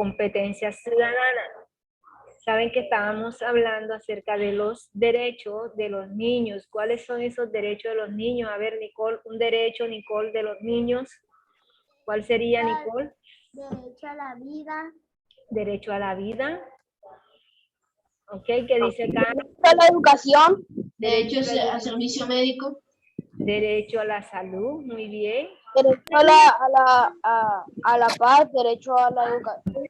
competencia ciudadana. Saben que estábamos hablando acerca de los derechos de los niños. ¿Cuáles son esos derechos de los niños? A ver, Nicole, un derecho, Nicole, de los niños. ¿Cuál sería, Nicole? Derecho a la vida. Derecho a la vida. Ok, ¿qué dice acá? Derecho a la educación. Derecho al servicio médico. Derecho a la salud, muy bien. Derecho a la paz. Derecho a la educación.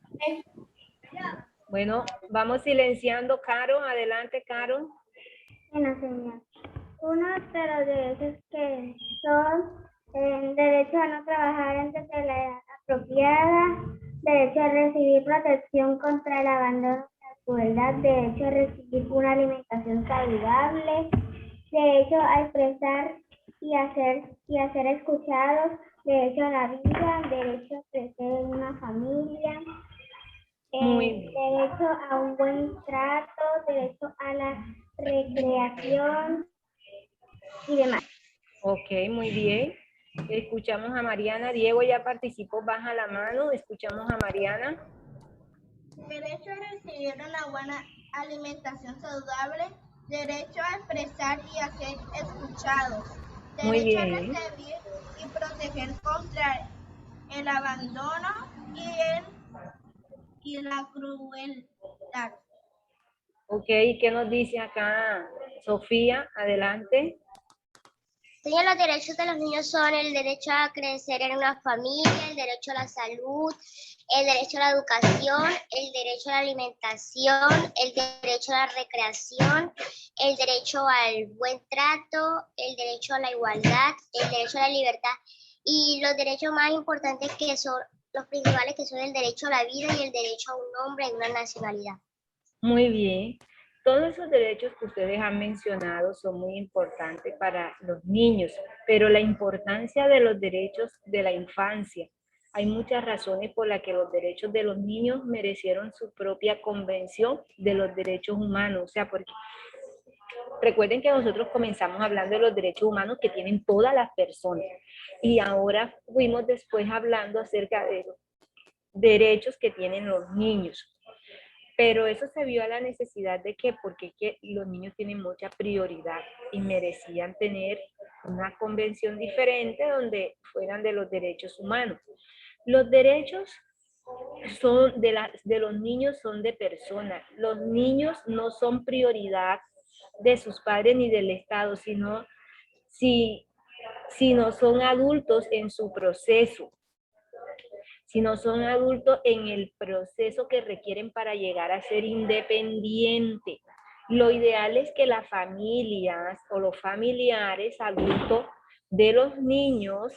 Bueno, vamos silenciando, Caro. Adelante, Caro. Bueno, señor. Uno de los derechos que son derecho a no trabajar antes de la edad apropiada, derecho a recibir protección contra el abandono y la crueldad, derecho a recibir una alimentación saludable, derecho a expresar y a ser escuchados, derecho a la vida, derecho a crecer en una familia, derecho a un buen trato, derecho a la recreación y demás. Ok, muy bien. Escuchamos a Mariana. Diego ya participó, baja la mano. Escuchamos a Mariana. Derecho a recibir una buena alimentación saludable, derecho a expresar y a ser escuchados, Muy derecho a bien. recibir y proteger contra el abandono y la crueldad. Ok, ¿qué nos dice acá Sofía? Adelante. Señor, los derechos de los niños son el derecho a crecer en una familia, el derecho a la salud, el derecho a la educación, el derecho a la alimentación, el derecho a la recreación, el derecho al buen trato, el derecho a la igualdad, el derecho a la libertad y los derechos más importantes que son los principales, que son el derecho a la vida y el derecho a un nombre y una nacionalidad. Muy bien. Todos esos derechos que ustedes han mencionado son muy importantes para los niños, pero la importancia de los derechos de la infancia. Hay muchas razones por las que los derechos de los niños merecieron su propia convención de los derechos humanos. O sea, porque recuerden que nosotros comenzamos hablando de los derechos humanos que tienen todas las personas y ahora fuimos después hablando acerca de los derechos que tienen los niños. Pero eso se vio a la necesidad de que, porque es que los niños tienen mucha prioridad y merecían tener una convención diferente donde fueran de los derechos humanos. Los derechos son de los niños son de personas. Los niños no son prioridad de sus padres ni del Estado, sino son adultos en su proceso. Si no son adultos en el proceso que requieren para llegar a ser independiente. Lo ideal es que las familias o los familiares adultos de los niños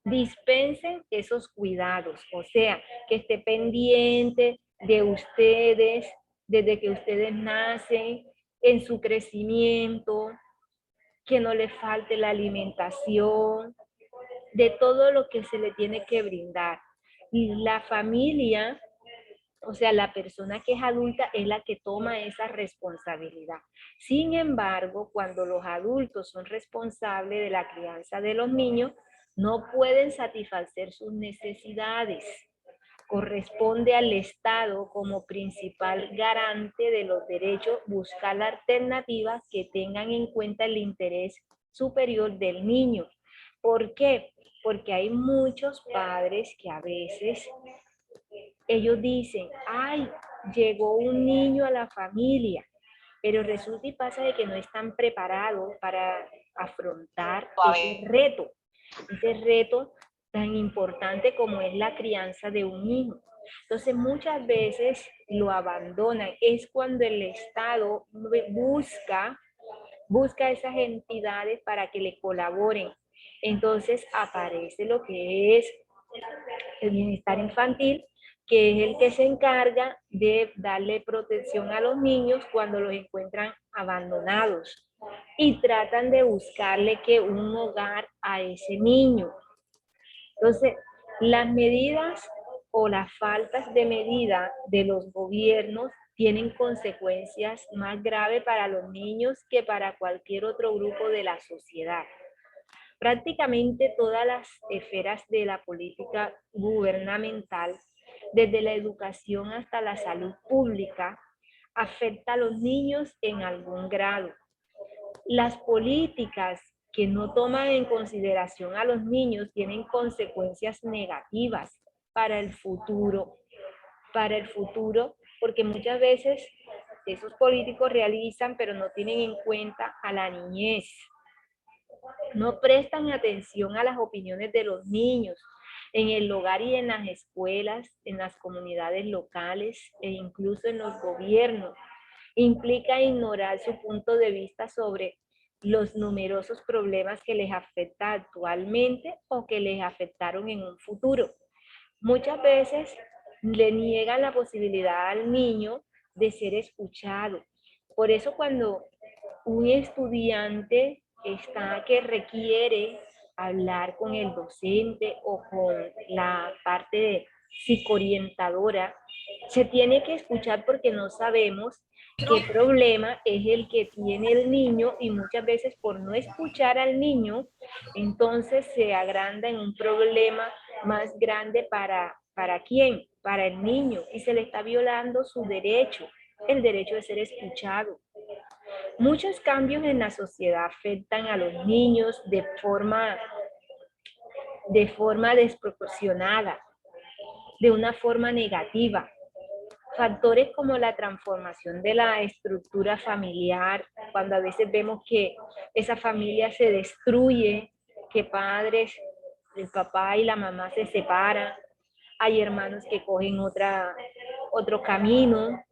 dispensen esos cuidados, o sea, que esté pendiente de ustedes desde que ustedes nacen, en su crecimiento, que no les falte la alimentación, de todo lo que se le tiene que brindar. Y la familia, o sea, la persona que es adulta es la que toma esa responsabilidad. Sin embargo, cuando los adultos son responsables de la crianza de los niños, no pueden satisfacer sus necesidades. Corresponde al Estado como principal garante de los derechos buscar alternativas que tengan en cuenta el interés superior del niño. ¿Por qué? Porque hay muchos padres que a veces ellos dicen, ay, llegó un niño a la familia, pero resulta y pasa de que no están preparados para afrontar ese reto tan importante como es la crianza de un hijo. Entonces muchas veces lo abandonan. Es cuando el Estado busca esas entidades para que le colaboren. Entonces aparece lo que es el bienestar infantil, que es el que se encarga de darle protección a los niños cuando los encuentran abandonados y tratan de buscarle un hogar a ese niño. Entonces, las medidas o las faltas de medida de los gobiernos tienen consecuencias más graves para los niños que para cualquier otro grupo de la sociedad. Prácticamente todas las esferas de la política gubernamental desde la educación hasta la salud pública, afecta a los niños en algún grado. Las políticas que no toman en consideración a los niños tienen consecuencias negativas para el futuro, porque muchas veces esos políticos realizan, pero no tienen en cuenta a la niñez. No prestan atención a las opiniones de los niños en el hogar y en las escuelas, en las comunidades locales e incluso en los gobiernos. Implica ignorar su punto de vista sobre los numerosos problemas que les afecta actualmente o que les afectaron en un futuro. Muchas veces le niegan la posibilidad al niño de ser escuchado. Por eso cuando un estudiante está que requiere hablar con el docente o con la parte psicoorientadora, se tiene que escuchar porque no sabemos qué problema es el que tiene el niño y muchas veces por no escuchar al niño, entonces se agranda en un problema más grande ¿para quién? Para el niño, y se le está violando su derecho, el derecho de ser escuchado. Muchos cambios en la sociedad afectan a los niños de forma desproporcionada, de una forma negativa. Factores como la transformación de la estructura familiar, cuando a veces vemos que esa familia se destruye, que padres, el papá y la mamá se separan, hay hermanos que cogen otro camino.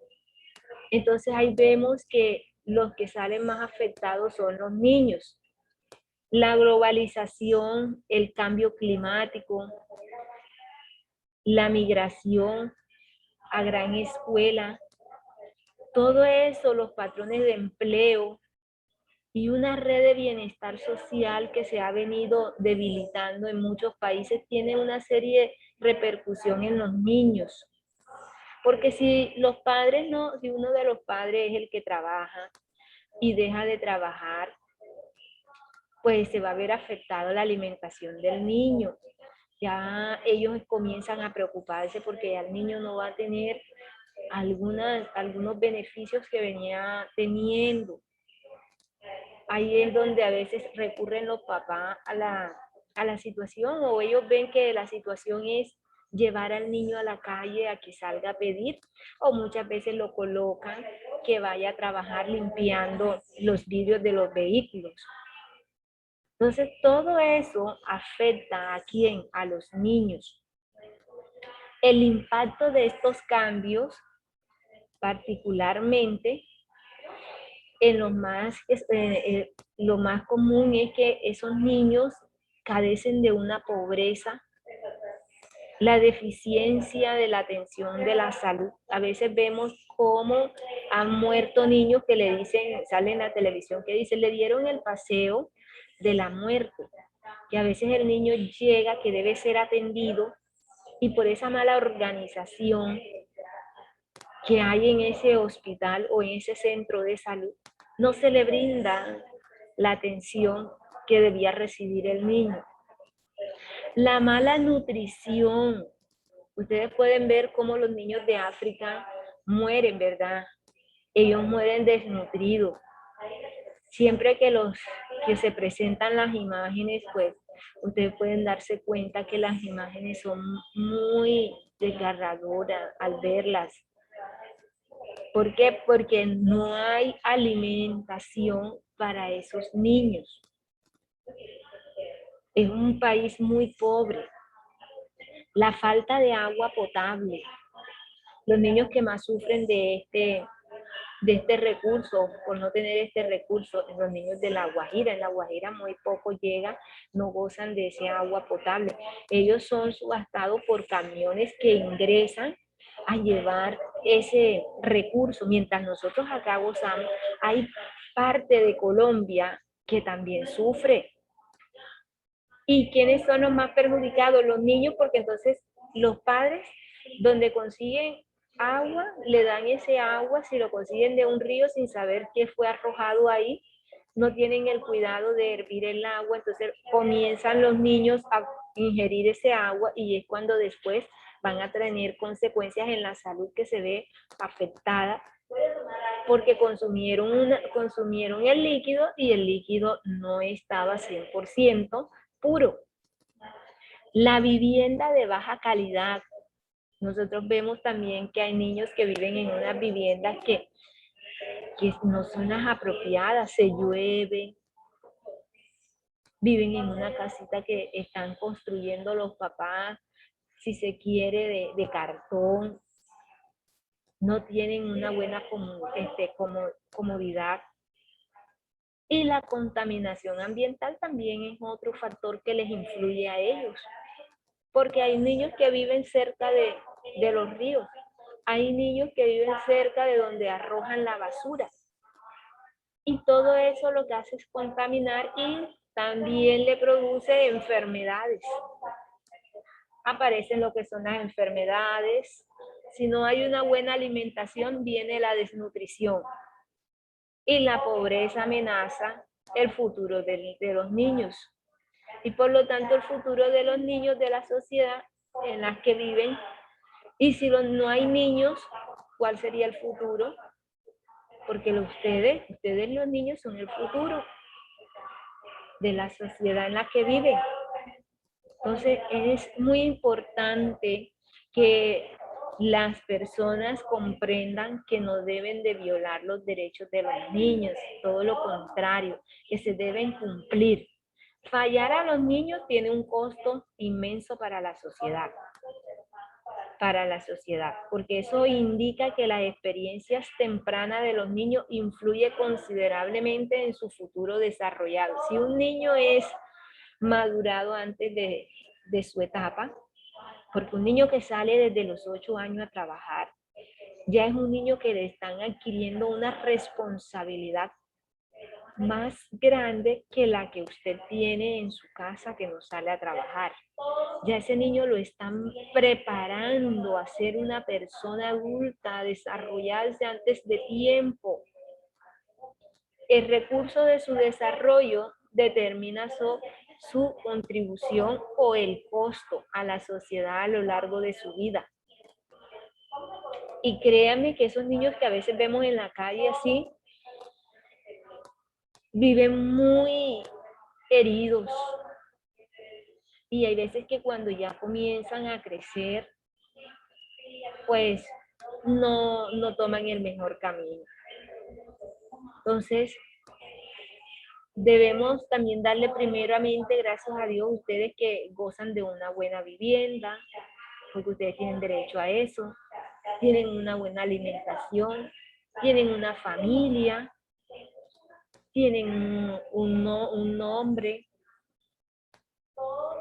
Entonces ahí vemos que los que salen más afectados son los niños. La globalización, el cambio climático, la migración a gran escuela, todo eso, los patrones de empleo y una red de bienestar social que se ha venido debilitando en muchos países tiene una serie de repercusiones en los niños. Porque si los padres no, si uno de los padres es el que trabaja y deja de trabajar, pues se va a ver afectado la alimentación del niño. Ya ellos comienzan a preocuparse porque ya el niño no va a tener algunos beneficios que venía teniendo. Ahí es donde a veces recurren los papás a la situación, o ellos ven que la situación es llevar al niño a la calle a que salga a pedir, o muchas veces lo colocan que vaya a trabajar limpiando los vidrios de los vehículos. Entonces, todo eso afecta ¿a quién? A los niños. El impacto de estos cambios, particularmente, lo más común es que esos niños carecen de una pobreza, la deficiencia de la atención de la salud. A veces vemos cómo han muerto niños que le dicen, sale en la televisión, que dicen, le dieron el paseo de la muerte, que a veces el niño llega que debe ser atendido y por esa mala organización que hay en ese hospital o en ese centro de salud, no se le brinda la atención que debía recibir el niño. La mala nutrición. Ustedes pueden ver cómo los niños de África mueren, ¿verdad? Ellos mueren desnutridos. Siempre que se presentan las imágenes, pues ustedes pueden darse cuenta que las imágenes son muy desgarradoras al verlas. ¿Por qué? Porque no hay alimentación para esos niños. Es un país muy pobre. La falta de agua potable. Los niños que más sufren de este recurso, por no tener este recurso, los niños de La Guajira. En La Guajira muy poco llegan, no gozan de ese agua potable. Ellos son subastados por camiones que ingresan a llevar ese recurso, mientras nosotros acá gozamos. Hay parte de Colombia que también sufre. ¿Y quiénes son los más perjudicados? Los niños, porque entonces los padres, donde consiguen agua, le dan ese agua, si lo consiguen de un río sin saber qué fue arrojado ahí, no tienen el cuidado de hervir el agua, entonces comienzan los niños a ingerir ese agua y es cuando después van a tener consecuencias en la salud que se ve afectada porque consumieron el líquido y el líquido no estaba 100% puro. La vivienda de baja calidad. Nosotros vemos también que hay niños que viven en unas viviendas que no son las apropiadas, se llueve, viven en una casita que están construyendo los papás, si se quiere, de cartón, no tienen una buena comodidad. Y la contaminación ambiental también es otro factor que les influye a ellos, porque hay niños que viven cerca de los ríos, hay niños que viven cerca de donde arrojan la basura, y todo eso lo que hace es contaminar y también le produce enfermedades. Aparecen lo que son las enfermedades. Si no hay una buena alimentación, viene la desnutrición. Y la pobreza amenaza el futuro de los niños. Y por lo tanto el futuro de los niños de la sociedad en la que viven. Y si no hay niños, ¿cuál sería el futuro? Porque ustedes los niños son el futuro de la sociedad en la que viven. Entonces es muy importante que las personas comprendan que no deben de violar los derechos de los niños, todo lo contrario, que se deben cumplir. Fallar a los niños tiene un costo inmenso para la sociedad, porque eso indica que las experiencias tempranas de los niños influyen considerablemente en su futuro desarrollado. Si un niño es madurado antes de su etapa, porque un niño que sale desde los 8 años a trabajar, ya es un niño que le están adquiriendo una responsabilidad más grande que la que usted tiene en su casa que no sale a trabajar. Ya ese niño lo están preparando a ser una persona adulta, a desarrollarse antes de tiempo. El recurso de su desarrollo determina su contribución o el costo a la sociedad a lo largo de su vida. Y créanme que esos niños que a veces vemos en la calle así, viven muy heridos. Y hay veces que cuando ya comienzan a crecer, pues no toman el mejor camino. Entonces, debemos también darle primeramente gracias a Dios a ustedes que gozan de una buena vivienda, porque ustedes tienen derecho a eso, tienen una buena alimentación, tienen una familia, tienen un nombre.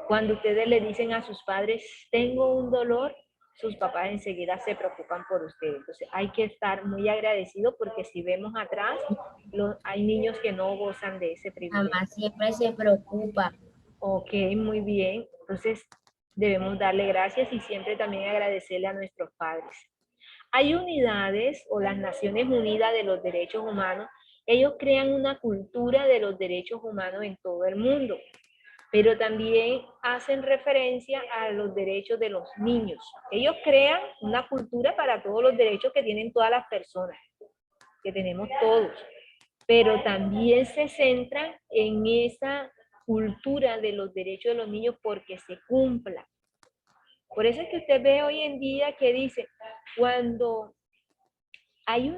Cuando ustedes le dicen a sus padres, tengo un dolor, sus papás enseguida se preocupan por ustedes. Entonces hay que estar muy agradecidos porque si vemos atrás, hay niños que no gozan de ese privilegio. Mamá siempre se preocupa. Ok, muy bien. Entonces debemos darle gracias y siempre también agradecerle a nuestros padres. Hay unidades o las Naciones Unidas de los Derechos Humanos. Ellos crean una cultura de los derechos humanos en todo el mundo, pero también hacen referencia a los derechos de los niños. Ellos crean una cultura para todos los derechos que tienen todas las personas, que tenemos todos, pero también se centran en esa cultura de los derechos de los niños porque se cumpla. Por eso es que usted ve hoy en día que dice, cuando hay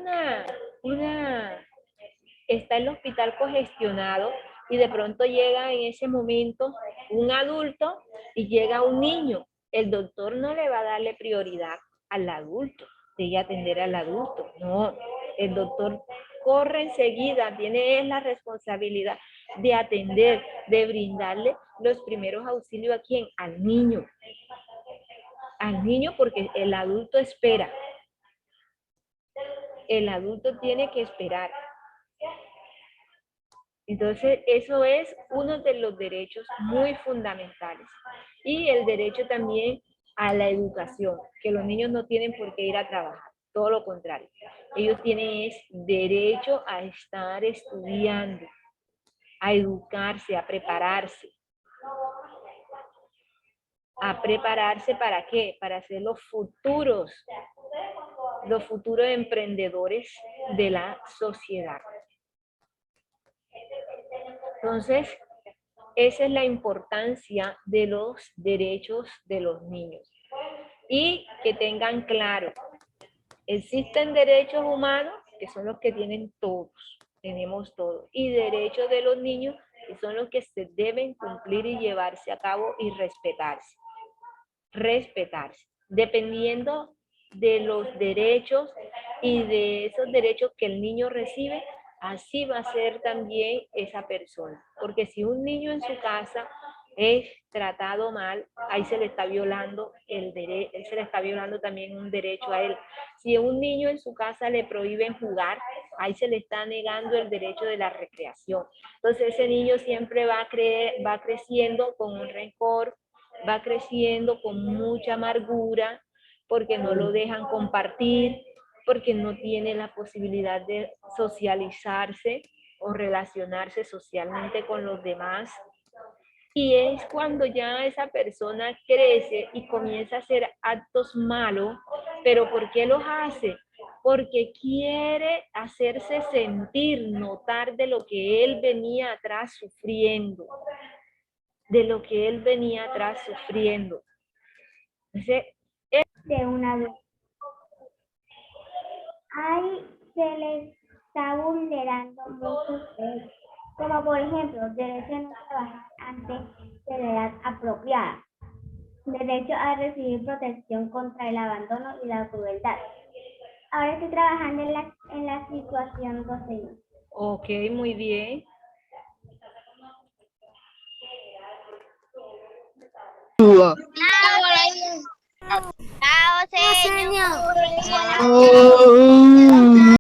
está el hospital congestionado y de pronto llega en ese momento un adulto y llega un niño, el doctor no le va a darle prioridad al adulto, de atender al adulto, no, el doctor corre enseguida, tiene la responsabilidad de atender, de brindarle los primeros auxilios a ¿quién? Al niño. Al niño porque el adulto espera. El adulto tiene que esperar. Entonces, eso es uno de los derechos muy fundamentales. Y el derecho también a la educación, que los niños no tienen por qué ir a trabajar, todo lo contrario. Ellos tienen derecho a estar estudiando, a educarse, a prepararse. a prepararse ¿para qué? Para ser los futuros emprendedores de la sociedad. Entonces, esa es la importancia de los derechos de los niños. Y que tengan claro, existen derechos humanos que son los que tienen todos, tenemos todos, y derechos de los niños que son los que se deben cumplir y llevarse a cabo y respetarse. Respetarse, dependiendo de los derechos y de esos derechos que el niño recibe, así va a ser también esa persona. Porque si un niño en su casa es tratado mal, ahí se le está violando el derecho, él se le está violando también un derecho a él. Si a un niño en su casa le prohíben jugar, ahí se le está negando el derecho de la recreación. Entonces ese niño siempre va creciendo con un rencor, va creciendo con mucha amargura, porque no lo dejan compartir, porque no tiene la posibilidad de socializarse o relacionarse socialmente con los demás. Y es cuando ya esa persona crece y comienza a hacer actos malos, pero ¿por qué los hace? Porque quiere hacerse sentir, notar de lo que él venía atrás sufriendo, de lo que él venía atrás sufriendo. Entonces, De una vez. Ahí se les está vulnerando muchos derechos, como por ejemplo, derecho a no trabajar antes de la edad apropiada, derecho a recibir protección contra el abandono y la crueldad. Ahora estoy trabajando en la situación docente. ok, muy bien. Chao, señor.